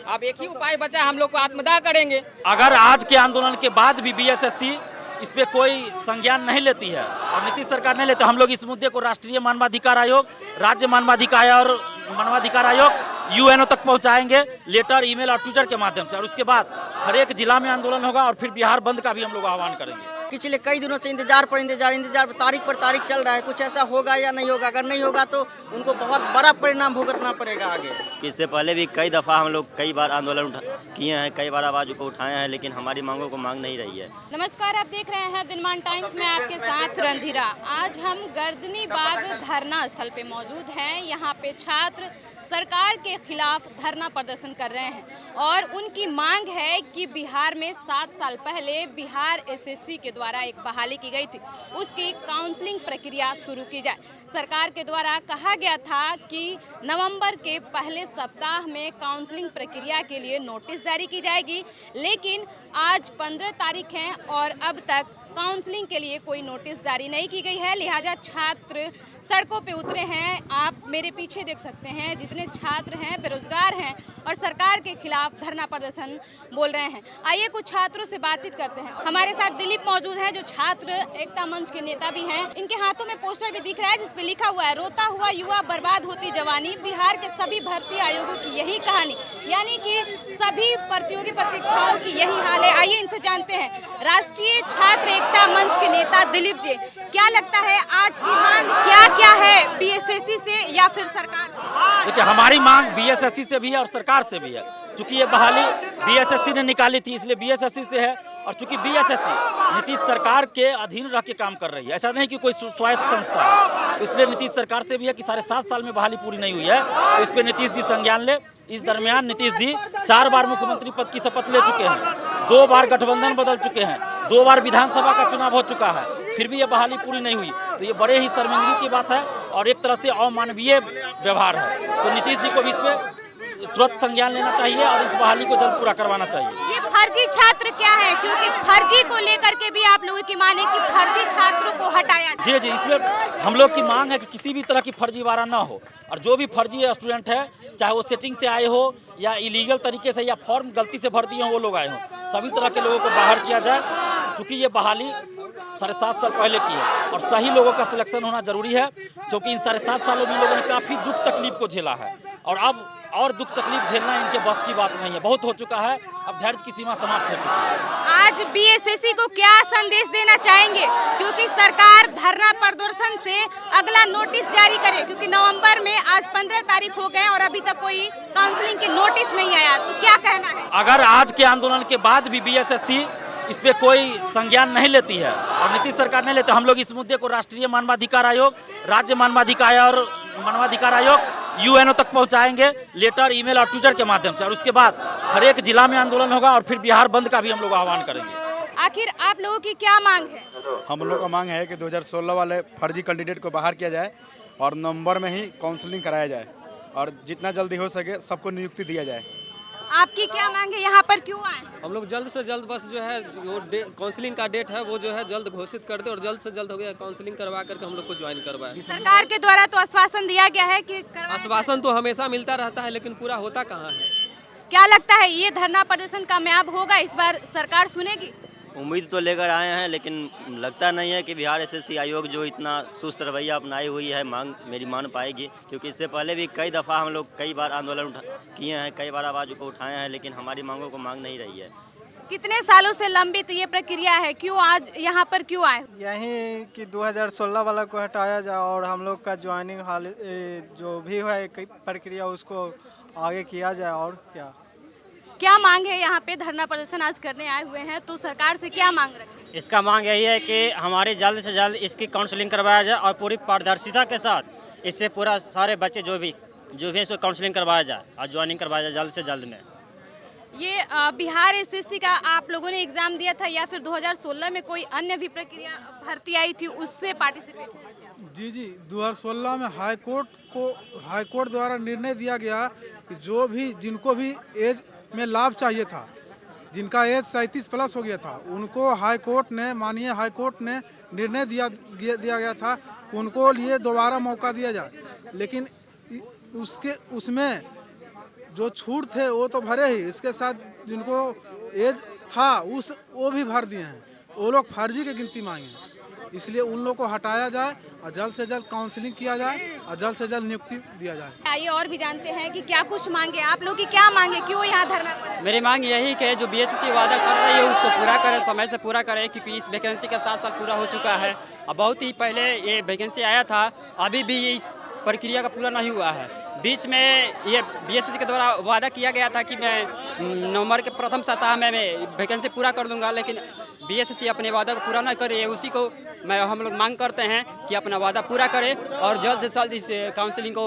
अब एक ही उपाय बचा, हम लोग को आत्मदाह करेंगे। अगर आज के आंदोलन के बाद भी बीएसएससी इस पे कोई संज्ञान नहीं लेती है और नीतीश सरकार नहीं लेती, हम लोग इस मुद्दे को राष्ट्रीय मानवाधिकार आयोग, राज्य मानवाधिकार आयोग, यूएनओ तक पहुंचाएंगे, लेटर, ईमेल और ट्विटर के माध्यम से। और उसके बाद हर एक जिला में आंदोलन होगा और फिर बिहार बंद का भी हम लोग आह्वान करेंगे। पिछले कई दिनों से इंतजार पर तारीख पर तारीख चल रहा है, कुछ ऐसा होगा या नहीं होगा। अगर नहीं होगा तो उनको बहुत बड़ा परिणाम भुगतना पड़ेगा आगे। इससे पहले भी कई दफ़ा हम लोग कई बार आंदोलन किए हैं, कई बार आवाज़ को उठाए हैं, लेकिन हमारी मांगों को मांग नहीं रही है। नमस्कार, आप देख रहे हैं दिनमान टाइम्स में आपके साथ रणधीरा। आज हम गर्दनी बाग धरना स्थल पे मौजूद हैं। यहाँ पे छात्र सरकार के खिलाफ धरना प्रदर्शन कर रहे हैं और उनकी मांग है कि बिहार में 7 साल पहले बिहार एसएससी के द्वारा एक बहाली की गई थी, उसकी काउंसलिंग प्रक्रिया शुरू की जाए। सरकार के द्वारा कहा गया था कि नवंबर के पहले सप्ताह में काउंसलिंग प्रक्रिया के लिए नोटिस जारी की जाएगी, लेकिन आज 15 तारीख है और अब तक काउंसलिंग के लिए कोई नोटिस जारी नहीं की गई है। लिहाजा छात्र सड़कों पे उतरे हैं। आप मेरे पीछे देख सकते हैं, जितने छात्र हैं बेरोजगार हैं और सरकार के खिलाफ धरना प्रदर्शन बोल रहे हैं। आइए कुछ छात्रों से बातचीत करते हैं। हमारे साथ दिलीप मौजूद है, जो छात्र एकता मंच के नेता भी हैं। इनके हाथों में पोस्टर भी दिख रहा है जिसपे लिखा हुआ है, रोता हुआ युवा बर्बाद होती जवानी, बिहार के सभी भर्ती आयोगों की यही कहानी। यानी कि सभी प्रतियोगी परीक्षाओं की यही हाल है। आइए इनसे जानते हैं। राष्ट्रीय छात्र एकता मंच के नेता दिलीप जी, क्या लगता है आज की मांग क्या है बीएसएससी से या फिर सरकार से? देखिए, हमारी मांग बीएसएससी से भी है और सरकार से भी है। चूंकि ये बहाली बीएसएससी ने निकाली थी, इसलिए बीएसएससी से है। और चूंकि बीएसएससी नीतीश सरकार के अधीन रह के काम कर रही है, ऐसा नहीं कि कोई स्वायत्त संस्था है, तो इसलिए नीतीश सरकार से भी है कि 7.5 साल में बहाली पूरी नहीं हुई है, तो इस पर नीतीश जी संज्ञान ले। इस दरमियान नीतीश जी 4 बार मुख्यमंत्री पद की शपथ ले चुके हैं, 2 बार गठबंधन बदल चुके हैं, 2 बार विधानसभा का चुनाव हो चुका है, फिर भी ये बहाली पूरी नहीं हुई। तो ये बड़े ही शर्मिंदगी की बात है और एक तरह से अमानवीय व्यवहार है। तो नीतीश जी को भी इस पे तुरंत संज्ञान लेना चाहिए और इस बहाली को जल्द पूरा करवाना चाहिए। ये फर्जी छात्र क्या है, क्योंकि फर्जी को लेकर के भी आप लोगों की माने कि फर्जी छात्रों को हटाया जाए। जी, इसमें हम लोग की मांग है कि किसी भी तरह की फर्जीवाड़ा ना हो और जो भी फर्जी स्टूडेंट है, चाहे वो सेटिंग से आए हो या इलीगल तरीके से या फॉर्म गलती से भर दिए हो वो लोग आए हो, सभी तरह के लोगों को बाहर किया जाए। क्योंकि ये बहाली 7.5 साल पहले की है और सही लोगों का सिलेक्शन होना जरूरी है, क्योंकि इन 7.5 सालों में लोगों ने काफ़ी दुख तकलीफ को झेला है और अब और दुख तकलीफ झेलना इनके बस की बात नहीं है। बहुत हो चुका है, अब धैर्य की सीमा समाप्त हो चुकी है। आज बीएसएससी को क्या संदेश देना चाहेंगे, क्योंकि सरकार धरना प्रदर्शन से अगला नोटिस जारी करे, क्योंकि नवंबर में आज 15 तारीख हो गए और अभी तक कोई काउंसलिंग के नोटिस नहीं आया, तो क्या कहना है? अगर आज के आंदोलन के बाद भी बीएसएससी इस पे कोई संज्ञान नहीं लेती है और नीतीश सरकार नहीं लेती, हम लोग इस मुद्दे को राष्ट्रीय मानवाधिकार आयोग, राज्य मानवाधिकार आयोग, यूएनओ तक पहुंचाएंगे, लेटर, ईमेल और ट्विटर के माध्यम से। और उसके बाद हर एक जिला में आंदोलन होगा और फिर बिहार बंद का भी हम लोग आह्वान करेंगे। आखिर आप लोगों की क्या मांग है? हम लोग का मांग है कि 2016 वाले फर्जी कैंडिडेट को बाहर किया जाए और नवंबर में ही काउंसलिंग कराया जाए और जितना जल्दी हो सके सबको नियुक्ति दिया जाए। आपकी क्या मांग है, यहाँ पर क्यों आए? हम लोग जल्द से जल्द बस जो है वो काउंसलिंग का डेट है वो जो है जल्द घोषित कर दे और जल्द से जल्द हो गया काउंसलिंग करवा करके हम लोग को ज्वाइन करवाए। सरकार के द्वारा तो आश्वासन दिया गया है कि आश्वासन तो हमेशा मिलता रहता है, लेकिन पूरा होता कहाँ है? क्या लगता है ये धरना प्रदर्शन कामयाब होगा, इस बार सरकार सुनेगी? उम्मीद तो लेकर आए हैं, लेकिन लगता नहीं है कि बिहार एसएससी आयोग जो इतना सुस्त रवैया अपनाई हुई है मांग मेरी मान पाएगी, क्योंकि इससे पहले भी कई दफ़ा हम लोग कई बार आंदोलन किए हैं, कई बार आवाज़ को उठाए हैं, लेकिन हमारी मांगों को मांग नहीं रही है। कितने सालों से लंबित ये प्रक्रिया है, क्यों आज यहाँ पर क्यों आए? यही कि 2016 वाला को हटाया जाए और हम लोग का ज्वाइनिंग हाल जो भी है प्रक्रिया उसको आगे किया जाए। और क्या मांग है? यहाँ पे धरना प्रदर्शन आज करने आए हुए हैं, तो सरकार से क्या मांग रखते हैं? इसका मांग यही है कि हमारी जल्द से जल्द इसकी काउंसलिंग करवाया जाए और पूरी पारदर्शिता के साथ इससे पूरा सारे बच्चे जो भी इसको काउंसलिंग करवाया जाए और ज्वाइनिंग करवाया जाए जल्द से जल्द में। ये बिहार एसएससी का आप लोगों ने एग्जाम दिया था या फिर 2016 में कोई अन्य भी प्रक्रिया भर्ती आई थी उससे पार्टिसिपेट किया था? जी 2016 में हाईकोर्ट द्वारा निर्णय दिया गया कि जो भी जिनको भी एज में लाभ चाहिए था, जिनका एज 37 प्लस हो गया था, उनको माननीय हाईकोर्ट ने निर्णय दिया गया था कि उनको लिए दोबारा मौका दिया जाए। लेकिन उसमें जो छूट थे वो तो भरे ही, इसके साथ जिनको एज था वो भी भर दिए हैं। वो लोग फर्जी की गिनती मांगे, इसलिए उन लोग को हटाया जाए और जल्द से जल्द काउंसलिंग किया जाए और जल्द से जल्द नियुक्ति दिया जाए। आइए और भी जानते हैं कि क्या कुछ मांगे, आप लोग की क्या मांगे, क्यों यहाँ धरना पड़ा? मेरी मांग यही कि जो बीएसएससी वादा कर रही है उसको पूरा करे, समय से पूरा करे, क्योंकि इस वैकेंसी का 7 साल पूरा हो चुका है और बहुत ही पहले ये वैकेंसी आया था, अभी भी इस प्रक्रिया का पूरा नहीं हुआ है। बीच में ये बीएसएससी के द्वारा वादा किया गया था कि मैं नवंबर के प्रथम सप्ताह में वैकेंसी पूरा कर दूंगा, लेकिन बीएसएससी अपने वादा को पूरा न करे। उसी को हम लोग मांग करते हैं कि अपना वादा पूरा करे और जल्द से जल्द इस काउंसलिंग को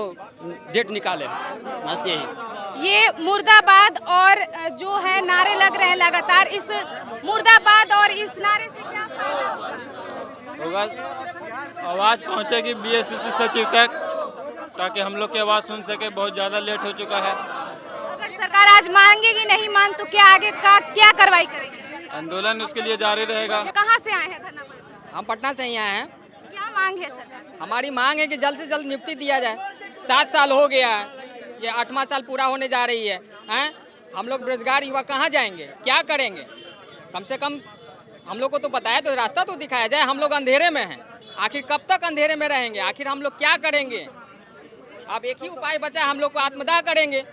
डेट निकाले। बस यही। ये मुर्दाबाद और जो है नारे लग रहे हैं लगातार, इस मुर्दाबाद और इस नारे से क्या फायदा होगा? आवाज़ पहुंचेगी बीएसएससी सचिव तक, ताकि हम लोग की आवाज़ सुन सके। बहुत ज़्यादा लेट हो चुका है। अगर सरकार आज मांगेगी नहीं मान तो क्या आगे का क्या कार्रवाई करेंगे? आंदोलन उसके लिए जारी रहेगा। कहाँ से आए हैं धरना पर? हम पटना से ही आए हैं। क्या मांग है सरकार? हमारी मांग है कि जल्द से जल्द नियुक्ति दिया जाए। 7 साल हो गया है, ये 8वां साल पूरा होने जा रही है, हैं? हम लोग बेरोजगार युवा कहाँ जाएंगे, क्या करेंगे? कम से कम हम लोग को तो बताया तो रास्ता तो दिखाया जाए। हम लोग अंधेरे में हैं, आखिर कब तक अंधेरे में रहेंगे? आखिर हम लोग क्या करेंगे? अब एक ही उपाय बचा है, हम लोग को आत्मदाह करेंगे।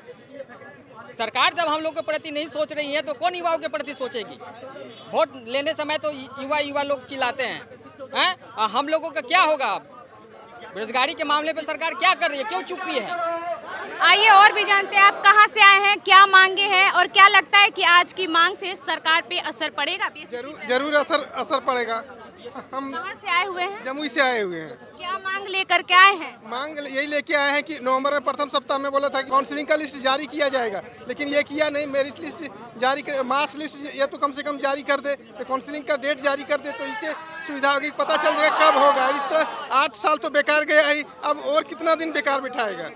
सरकार जब हम लोग के प्रति नहीं सोच रही है तो कौन युवाओं के प्रति सोचेगी? वोट लेने समय तो युवा लोग चिल्लाते हैं, हम लोगों का क्या होगा? अब बेरोजगारी के मामले पर सरकार क्या कर रही है, क्यों चुप्पी है? आइए और भी जानते हैं, आप कहाँ से आए हैं, क्या मांगे हैं और क्या लगता है कि आज की मांग से सरकार पे असर पड़ेगा? जरूर असर पड़ेगा। हम कहाँ से आए हुए हैं? जमुई से आए हुए हैं। क्या मांग लेकर के आए हैं? मांग यही लेके आए हैं कि नवंबर में प्रथम सप्ताह में बोला था कि काउंसलिंग का लिस्ट जारी किया जाएगा, लेकिन ये किया नहीं। मेरिट लिस्ट जारी कर, मार्क्स लिस्ट ये तो कम से कम जारी कर दे, तो काउंसलिंग का डेट जारी कर दे, तो इससे सुविधा होगी, पता चल जाएगा कब होगा। इस तरह 8 साल तो बेकार गया ही, अब और कितना दिन बेकार बिठाएगा?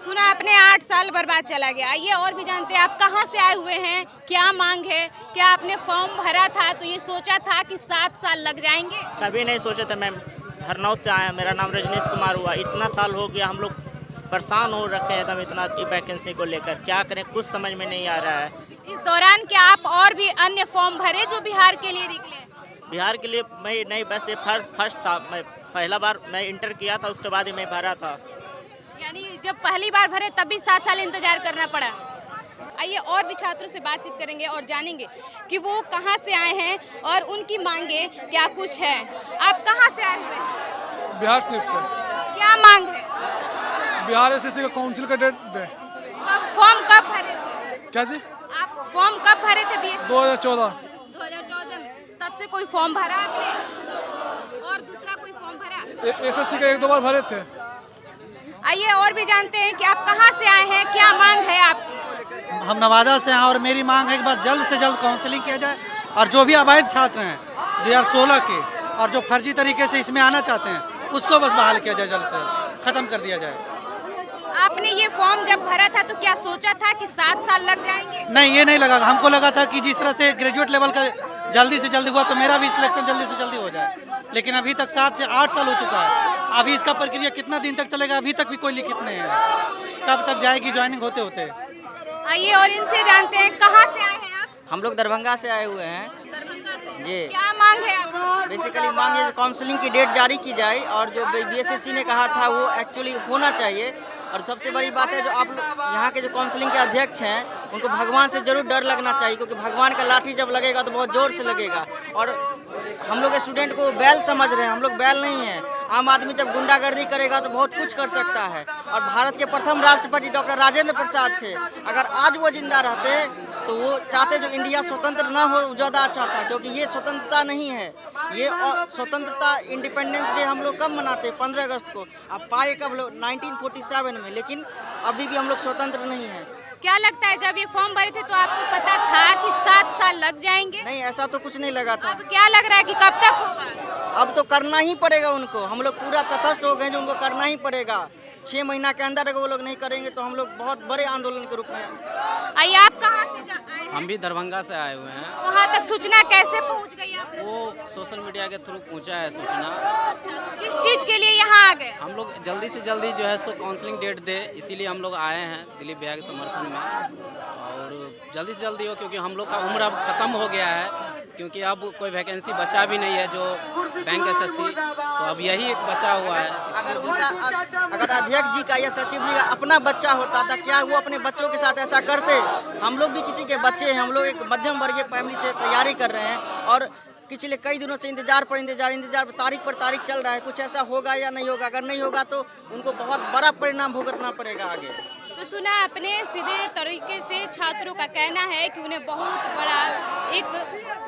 सुना आपने 8 साल बर्बाद चला गया। आइए और भी जानते हैं, आप कहाँ से आए हुए हैं, क्या मांग है? क्या आपने फॉर्म भरा था तो ये सोचा था कि 7 साल लग जाएंगे? कभी नहीं सोचे थे मैम। हरनौत से आया, मेरा नाम रजनीश कुमार हुआ। इतना साल हो गया, हम लोग परेशान हो रखे हैं एकदम इतना वैकेंसी को लेकर। क्या करें, कुछ समझ में नहीं आ रहा है। इस दौरान क्या आप और भी अन्य फॉर्म भरे जो बिहार के लिए निकले? बिहार के लिए मैं नहीं, बस ये फर्स्ट था। मैं पहला बार मैं इंटर किया था, उसके बाद ही मैं भरा था। यानी जब पहली बार भरे तब भी 7 साल इंतजार करना पड़ा। आइए और भी छात्रों से बातचीत करेंगे और जानेंगे कि वो कहाँ से आए हैं और उनकी मांगे क्या कुछ है। आप कहाँ से आए हुए हैं? बिहार सिर्फ से। क्या मांग है? बिहार एसएससी का काउंसिल का डेट दे। फॉर्म कब भरे थे? क्या जी? आप फॉर्म कब भरे थे? 2014 में। तब से कोई फॉर्म भरा आपने और दूसरा कोई फॉर्म भरा? एसएससी का 1-2 बार भरे थे। आइए और भी जानते हैं कि आप कहाँ से आए हैं, क्या मांग है आपकी? हम नवादा से हैं और मेरी मांग है कि बस जल्द से जल्द काउंसलिंग किया जाए और जो भी अवैध छात्र हैं 2016 के और जो फर्जी तरीके से इसमें आना चाहते हैं उसको बस बहाल किया जाए, जल्द से ख़त्म कर दिया जाए। आपने ये फॉर्म जब भरा था तो क्या सोचा था कि 7 साल लग जाएंगे? नहीं, ये नहीं लगा। हमको लगा था कि जिस तरह से ग्रेजुएट लेवल का जल्दी से जल्दी हुआ तो मेरा भी सिलेक्शन जल्दी से जल्दी हो जाए, लेकिन अभी तक 7 से 8 साल हो चुका है। अभी इसका प्रक्रिया कितना दिन तक चलेगा, अभी तक भी कोई लिखित नहीं है। कब तक जाएगी ज्वाइनिंग होते होते? आइए और इनसे जानते हैं, कहाँ से आए हैं आप? हम लोग दरभंगा से आए हुए हैं। दरभंगा से जी। क्या मांग है आपकी? बेसिकली मांग है काउंसलिंग की डेट जारी की जाए और जो बीएसएससी ने कहा था वो एक्चुअली होना चाहिए। और सबसे बड़ी बात है, जो आप यहाँ के जो काउंसलिंग के अध्यक्ष हैं उनको भगवान से जरूर डर लगना चाहिए, क्योंकि भगवान का लाठी जब लगेगा तो बहुत ज़ोर से लगेगा। और हम लोग स्टूडेंट को बैल समझ रहे हैं, हम लोग बैल नहीं हैं। आम आदमी जब गुंडागर्दी करेगा तो बहुत कुछ कर सकता है। और भारत के प्रथम राष्ट्रपति डॉक्टर राजेंद्र प्रसाद थे, अगर आज वो जिंदा रहते तो वो चाहते जो इंडिया स्वतंत्र न हो ज़्यादा अच्छा था, क्योंकि ये स्वतंत्रता नहीं है। ये स्वतंत्रता इंडिपेंडेंस डे हम लोग कब मनाते हैं? 15 अगस्त को। अब पाए कब लोग? 1947 में। लेकिन अभी भी हम लोग स्वतंत्र नहीं हैं। क्या लगता है जब ये फॉर्म भरे थे तो आपको पता था कि 7 साल लग जाएंगे? नहीं, ऐसा तो कुछ नहीं लगा था। अब क्या लग रहा है कि कब तक होगा? अब तो करना ही पड़ेगा उनको। हम लोग पूरा तटस्थ हो गए जो उनको करना ही पड़ेगा। 6 महीना के अंदर अगर वो लोग नहीं करेंगे तो हम लोग बहुत बड़े आंदोलन के रूप में आइए, आप कहाँ से आए हैं? हम भी दरभंगा से आए हुए हैं। वहाँ तक सूचना कैसे पहुँच गई आप लोग? वो सोशल मीडिया के थ्रू पहुंचा है सूचना। किस चीज़ के लिए यहाँ आ गए? हम लोग जल्दी से जल्दी जो है सो काउंसलिंग डेट दे, इसीलिए हम लोग आए हैं दिलीप भैया के समर्थन में, और जल्दी से जल्दी हो, क्योंकि हम लोग का उम्र अब ख़त्म हो गया है, क्योंकि अब कोई वैकेंसी बचा भी नहीं है जो बैंक एसएससी, तो अब यही एक बचा हुआ है। अगर अध्यक्ष जी का या सचिव जी का अपना बच्चा होता था, क्या वो अपने बच्चों के साथ ऐसा करते? हम लोग भी किसी के बच्चे हैं, हम लोग एक मध्यम वर्गीय फैमिली से तैयारी कर रहे हैं और पिछले कई दिनों से इंतजार तारीख पर तारीख चल रहा है। कुछ ऐसा होगा या नहीं होगा? अगर नहीं होगा तो उनको बहुत बड़ा परिणाम भुगतना पड़ेगा आगे। तो सुना अपने सीधे तरीके से छात्रों का कहना है कि उन्हें बहुत बड़ा एक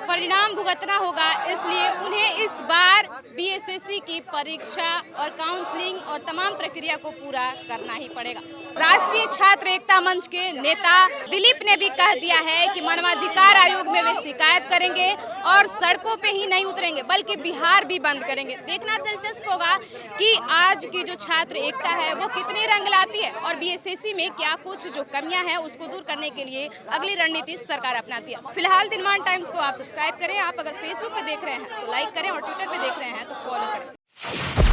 परिणाम भुगतना होगा, इसलिए उन्हें इस बार बीएसएससी की परीक्षा और काउंसलिंग और तमाम प्रक्रिया को पूरा करना ही पड़ेगा। राष्ट्रीय छात्र एकता मंच के नेता दिलीप ने भी कह दिया है कि मानवाधिकार आयोग में वे शिकायत करेंगे और सड़कों पे ही नहीं उतरेंगे बल्कि बिहार भी बंद करेंगे। देखना दिलचस्प होगा कि आज की जो छात्र एकता है वो कितनी रंग लाती है और बीएसएससी में क्या कुछ जो कमियां हैं उसको दूर करने के लिए अगली रणनीति सरकार अपनाती है। फिलहाल दिनमान टाइम्स को आप सब्सक्राइब करें। आप अगर फेसबुक पे देख रहे हैं तो लाइक करें और ट्विटर पे देख रहे हैं तो फॉलो करें।